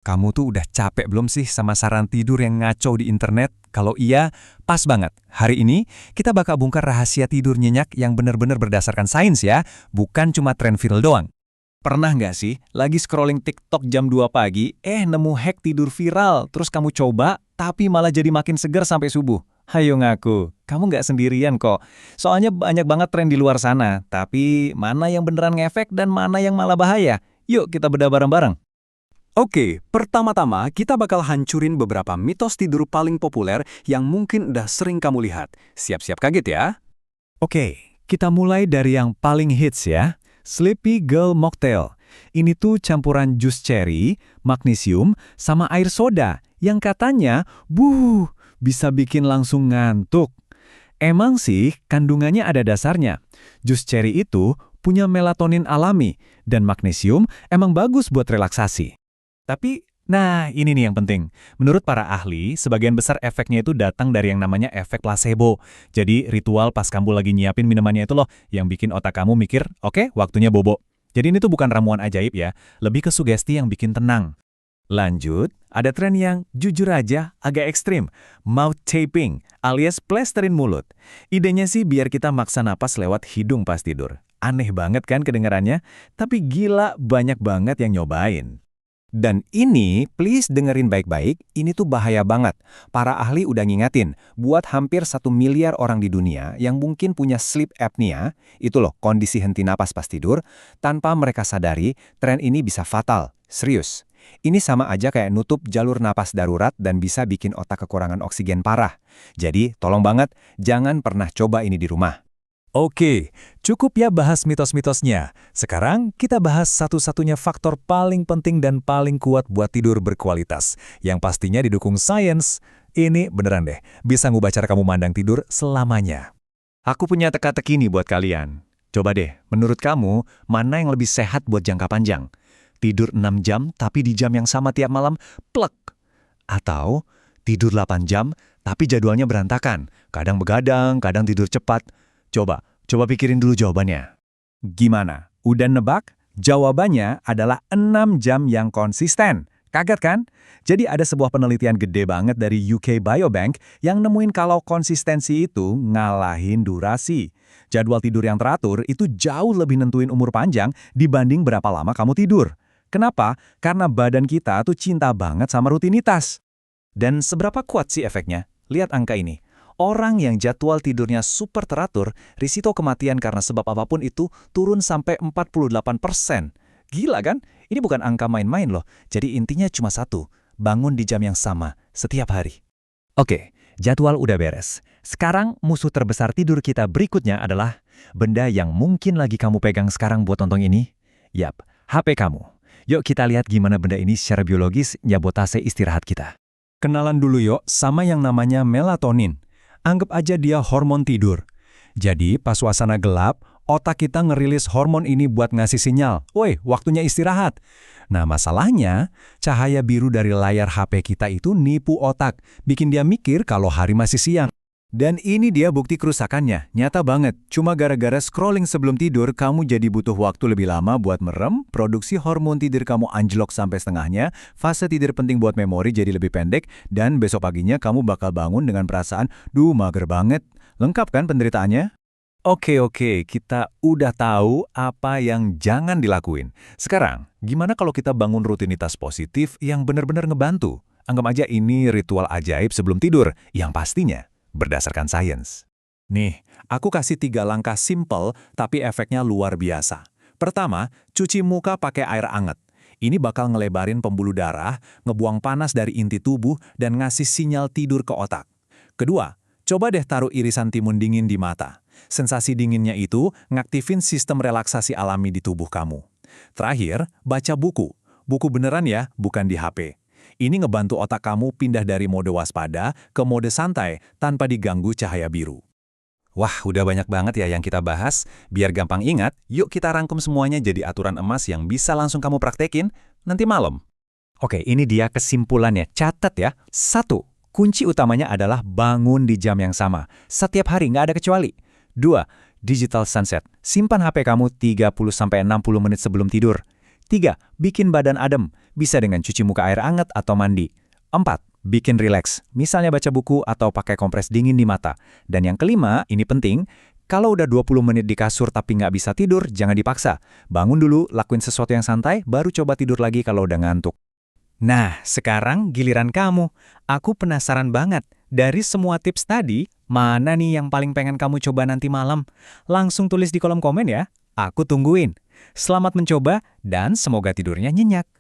Kamu tuh udah capek belum sih sama saran tidur yang ngaco di internet? Kalau iya, pas banget. Hari ini, kita bakal bongkar rahasia tidur nyenyak yang benar-benar berdasarkan sains ya, bukan cuma tren viral doang. Pernah nggak sih, lagi scrolling TikTok jam 2 pagi, nemu hack tidur viral, terus kamu coba, tapi malah jadi makin segar sampai subuh? Hayo ngaku, kamu nggak sendirian kok. Soalnya banyak banget tren di luar sana, tapi mana yang beneran ngefek dan mana yang malah bahaya? Yuk kita bedah bareng-bareng. Oke, pertama-tama kita bakal hancurin beberapa mitos tidur paling populer yang mungkin udah sering kamu lihat. Siap-siap kaget ya. Oke, kita mulai dari yang paling hits ya. Sleepy Girl Mocktail. Ini tuh campuran jus cherry, magnesium, sama air soda yang katanya, bisa bikin langsung ngantuk. Emang sih, kandungannya ada dasarnya. Jus cherry itu punya melatonin alami, dan magnesium emang bagus buat relaksasi. Tapi, nah ini nih yang penting. Menurut para ahli, sebagian besar efeknya itu datang dari yang namanya efek placebo. Jadi ritual pas kamu lagi nyiapin minumannya itu loh, yang bikin otak kamu mikir, oke, waktunya bobo. Jadi ini tuh bukan ramuan ajaib ya, lebih ke sugesti yang bikin tenang. Lanjut, ada tren yang jujur aja agak ekstrim, mouth taping alias plesterin mulut. Idenya sih biar kita maksa napas lewat hidung pas tidur. Aneh banget kan kedengarannya, tapi gila banyak banget yang nyobain. Dan ini, please dengerin baik-baik, ini tuh bahaya banget. Para ahli udah ngingatin, buat hampir 1 miliar orang di dunia yang mungkin punya sleep apnea, itu loh kondisi henti napas pas tidur, tanpa mereka sadari, tren ini bisa fatal. Serius. Ini sama aja kayak nutup jalur napas darurat dan bisa bikin otak kekurangan oksigen parah. Jadi, tolong banget, jangan pernah coba ini di rumah. Oke, cukup ya bahas mitos-mitosnya. Sekarang kita bahas satu-satunya faktor paling penting dan paling kuat buat tidur berkualitas, yang pastinya didukung sains. Ini beneran deh, bisa ngubah cara kamu mandang tidur selamanya. Aku punya teka-teki nih buat kalian. Coba deh, menurut kamu, mana yang lebih sehat buat jangka panjang? Tidur 6 jam tapi di jam yang sama tiap malam, plek. Atau tidur 8 jam tapi jadwalnya berantakan, kadang begadang, kadang tidur cepat. Coba pikirin dulu jawabannya. Gimana? Udah nebak? Jawabannya adalah 6 jam yang konsisten. Kaget kan? Jadi ada sebuah penelitian gede banget dari UK Biobank yang nemuin kalau konsistensi itu ngalahin durasi. Jadwal tidur yang teratur itu jauh lebih nentuin umur panjang dibanding berapa lama kamu tidur. Kenapa? Karena badan kita tuh cinta banget sama rutinitas. Dan seberapa kuat sih efeknya? Lihat angka ini. Orang yang jadwal tidurnya super teratur, risiko kematian karena sebab apapun itu turun sampai 48%. Gila kan? Ini bukan angka main-main loh. Jadi intinya cuma satu, bangun di jam yang sama setiap hari. Oke, jadwal udah beres. Sekarang musuh terbesar tidur kita berikutnya adalah benda yang mungkin lagi kamu pegang sekarang buat nonton ini. Yap, HP kamu. Yuk kita lihat gimana benda ini secara biologis nyabotase istirahat kita. Kenalan dulu yuk sama yang namanya melatonin. Anggap aja dia hormon tidur. Jadi pas suasana gelap, otak kita ngerilis hormon ini buat ngasih sinyal, woi waktunya istirahat. Nah masalahnya, cahaya biru dari layar HP kita itu nipu otak, bikin dia mikir kalau hari masih siang. Dan ini dia bukti kerusakannya, nyata banget. Cuma gara-gara scrolling sebelum tidur, kamu jadi butuh waktu lebih lama buat merem, produksi hormon tidur kamu anjlok sampai setengahnya, fase tidur penting buat memori jadi lebih pendek, dan besok paginya kamu bakal bangun dengan perasaan, duh mager banget. Lengkap kan penderitaannya? Oke, kita udah tahu apa yang jangan dilakuin. Sekarang, gimana kalau kita bangun rutinitas positif yang benar-benar ngebantu? Anggap aja ini ritual ajaib sebelum tidur, yang pastinya berdasarkan sains. Nih, aku kasih 3 langkah simple tapi efeknya luar biasa. Pertama, cuci muka pakai air anget. Ini bakal ngelebarin pembuluh darah, ngebuang panas dari inti tubuh, dan ngasih sinyal tidur ke otak. Kedua, coba deh taruh irisan timun dingin di mata. Sensasi dinginnya itu ngaktifin sistem relaksasi alami di tubuh kamu. Terakhir, baca buku. Buku beneran ya, bukan di HP. Ini ngebantu otak kamu pindah dari mode waspada ke mode santai tanpa diganggu cahaya biru. Wah, udah banyak banget ya yang kita bahas. Biar gampang ingat, yuk kita rangkum semuanya jadi aturan emas yang bisa langsung kamu praktekin nanti malam. Oke, ini dia kesimpulannya. Catat ya. 1. Kunci utamanya adalah bangun di jam yang sama. Setiap hari, nggak ada kecuali. 2. Digital sunset. Simpan HP kamu 30-60 menit sebelum tidur. 3. Bikin badan adem, bisa dengan cuci muka air hangat atau mandi. 4. Bikin rileks, misalnya baca buku atau pakai kompres dingin di mata. Dan yang kelima, ini penting, kalau udah 20 menit di kasur tapi nggak bisa tidur, jangan dipaksa. Bangun dulu, lakuin sesuatu yang santai, baru coba tidur lagi kalau udah ngantuk. Nah, sekarang giliran kamu. Aku penasaran banget. Dari semua tips tadi, mana nih yang paling pengen kamu coba nanti malam? Langsung tulis di kolom komen ya. Aku tungguin. Selamat mencoba dan semoga tidurnya nyenyak.